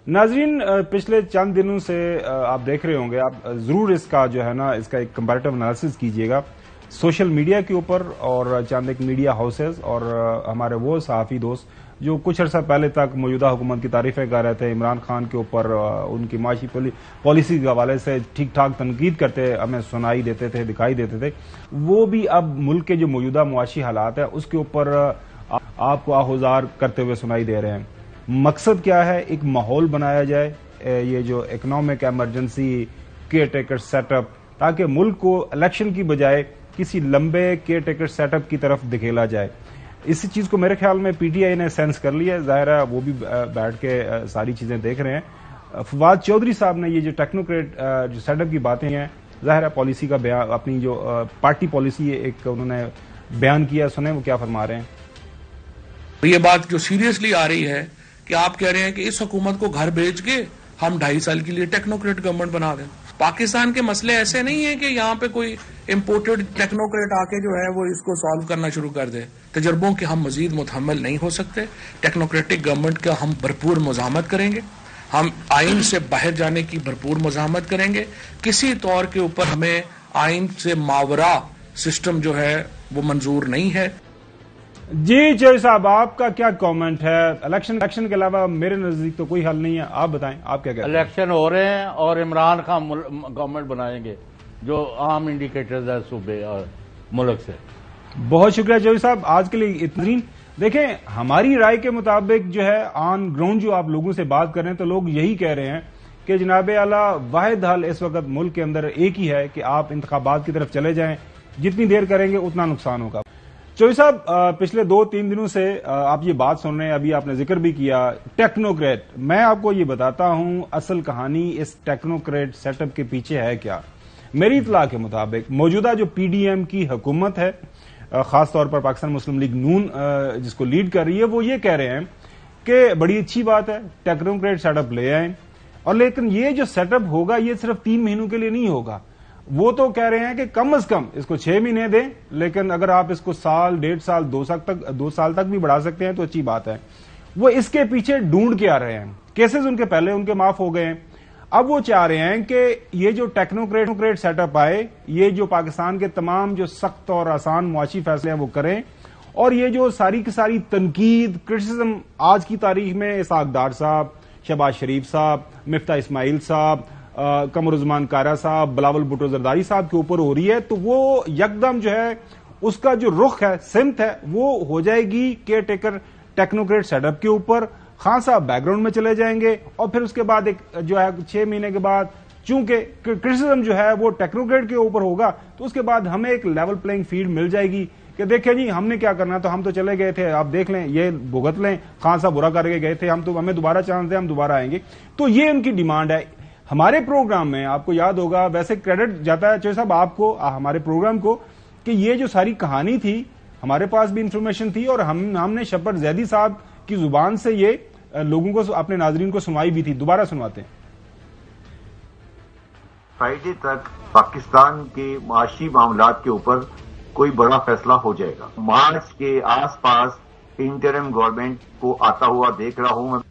ناظرین، پچھلے چند دنوں سے آپ دیکھ رہے ہوں گے، آپ ضرور اس کا جو ہے نا اس کا ایک کمپیریٹو انالیسس کیجئے گا سوشل میڈیا کے اوپر، اور چند ایک میڈیا ہاؤسز اور ہمارے وہ صحافی دوست جو کچھ عرصہ پہلے تک موجودہ حکومت کی تعریفیں کر رہے تھے، عمران خان کے اوپر ان کی معاشی پالیسی کے حوالے سے ٹھیک ٹھاک تنقید کرتے ہمیں سنائی دیتے تھے، دکھائی دیتے تھے، وہ بھی اب ملک کے جو موجودہ معاشی حالات ہیں اس کے اوپر آپ کو آہوزار کرتے ہوئے سنائی دے رہے ہیں۔ مقصد کیا ہے؟ ایک ماحول بنایا جائے، یہ جو economic emergency care taker set up, تاکہ ملک کو الیکشن کی بجائے کسی لمبے کیئر ٹیکر سیٹ اپ کی طرف دھکیلا جائے۔ اسی چیز کو میرے خیال میں پی ٹی آئی نے سینس کر لیا ہے، ظاہر ہے وہ بھی بیٹھ کے ساری چیزیں دیکھ رہے ہیں۔ فواد چودھری صاحب نے یہ جو ٹیکنوکریٹ جو سیٹ اپ کی باتیں ہیں، ظاہر ہے پالیسی کا بیان، اپنی جو پارٹی پالیسی ایک انہوں نے بیان کیا، سنیں وہ کیا فرما رہے ہیں۔ یہ بات جو سیریسلی آ رہی ہے کہ آپ کہہ رہے ہیں کہ اس حکومت کو گھر بھیج کے ہم 2.5 سال کے لیے ٹیکنوکریٹ گورنمنٹ بنا دیں۔ پاکستان کے مسئلے ایسے نہیں ہیں کہ یہاں پہ کوئی امپورٹڈ ٹیکنوکریٹ آ کے جو ہے وہ اس کو سالو کرنا شروع کر دے۔ تجربوں کے ہم مزید متحمل نہیں ہو سکتے۔ ٹیکنوکریٹک گورنمنٹ کا ہم بھرپور مزاحمت کریں گے، ہم آئین سے باہر جانے کی بھرپور مزاحمت کریں گے۔ کسی طور کے اوپر ہمیں آئین سے ماورا سسٹم جو ہے وہ منظور نہیں ہے۔ جی چوہدری صاحب، آپ کا کیا کامنٹ ہے؟ الیکشن کے علاوہ میرے نزدیک تو کوئی حل نہیں ہے، آپ بتائیں آپ کیا کہتے ہیں؟ الیکشن ہو رہے ہیں اور عمران خان گورنمنٹ بنائیں گے، جو عام انڈیکیٹرز ہے صوبے اور ملک سے۔ بہت شکریہ چوہدری صاحب، آج کے لیے اتنی۔ دیکھیں، ہماری رائے کے مطابق جو ہے آن گراؤنڈ جو آپ لوگوں سے بات کر رہے ہیں تو لوگ یہی کہہ رہے ہیں کہ جناب اعلیٰ واحد حل اس وقت ملک کے اندر ایک ہی ہے کہ آپ انتخابات کی طرف چلے جائیں، جتنی دیر کریں گے اتنا نقصان ہوگا۔ چوہدری صاحب، پچھلے 2-3 دنوں سے آپ یہ بات سن رہے ہیں، ابھی آپ نے ذکر بھی کیا ٹیکنوکریٹ۔ میں آپ کو یہ بتاتا ہوں اصل کہانی اس ٹیکنوکریٹ سیٹ اپ کے پیچھے ہے کیا۔ میری اطلاع کے مطابق موجودہ جو پی ڈی ایم کی حکومت ہے، خاص طور پر پاکستان مسلم لیگ نون جس کو لیڈ کر رہی ہے، وہ یہ کہہ رہے ہیں کہ بڑی اچھی بات ہے ٹیکنوکریٹ سیٹ اپ لے آئیں، اور لیکن یہ جو سیٹ اپ ہوگا یہ صرف 3 مہینوں کے لیے نہیں ہوگا۔ وہ تو کہہ رہے ہیں کہ کم از کم اس کو 6 مہینے دیں، لیکن اگر آپ اس کو سال، 1.5 سال، 2 سال تک بھی بڑھا سکتے ہیں تو اچھی بات ہے۔ وہ اس کے پیچھے ڈھونڈ کے آ رہے ہیں، کیسز ان کے پہلے ان کے معاف ہو گئے ہیں، اب وہ چاہ رہے ہیں کہ یہ جو ٹیکنوکریٹ سیٹ اپ آئے، یہ جو پاکستان کے تمام جو سخت اور آسان معاشی فیصلے ہیں وہ کریں، اور یہ جو ساری کی ساری تنقید، کرٹیسزم آج کی تاریخ میں اسحاق ڈار صاحب، شہباز شریف صاحب، مفتاح اسماعیل صاحب، قمرالزمان کائرہ صاحب، بلاول بھٹو زرداری صاحب کے اوپر ہو رہی ہے، تو وہ یکدم جو ہے اس کا جو رخ ہے، سمت ہے، وہ ہو جائے گی care taker technocrat set up کے اوپر۔ خان صاحب بیک گراؤنڈ میں چلے جائیں گے، اور پھر اس کے بعد ایک جو ہے 6 مہینے کے بعد چونکہ کرٹیسزم جو ہے وہ ٹیکنوکریٹ کے اوپر ہوگا، تو اس کے بعد ہمیں ایک لیول پلینگ فیلڈ مل جائے گی کہ دیکھیں جی ہم نے کیا کرنا، تو ہم تو چلے گئے تھے، آپ دیکھ لیں، یہ بھگت لیں، خان صاحب برا کر کے گئے تھے، ہمیں دوبارہ چانس دیں، ہم دوبارہ آئیں گے۔ تو یہ ان کی ڈیمانڈ ہے۔ ہمارے پروگرام میں آپ کو یاد ہوگا، ویسے کریڈٹ جاتا ہے چوہدری صاحب آپ کو، ہمارے پروگرام کو، کہ یہ جو ساری کہانی تھی ہمارے پاس بھی انفارمیشن تھی، اور ہم نے شبر زیدی صاحب کی زبان سے یہ لوگوں کو، اپنے ناظرین کو سنوائی بھی تھی۔ دوبارہ سنواتے ہیں۔ فرائیڈے تک پاکستان کے معاشی معاملات کے اوپر کوئی بڑا فیصلہ ہو جائے گا۔ مارچ کے آس پاس انٹرم گورنمنٹ کو آتا ہوا دیکھ رہا ہوں میں۔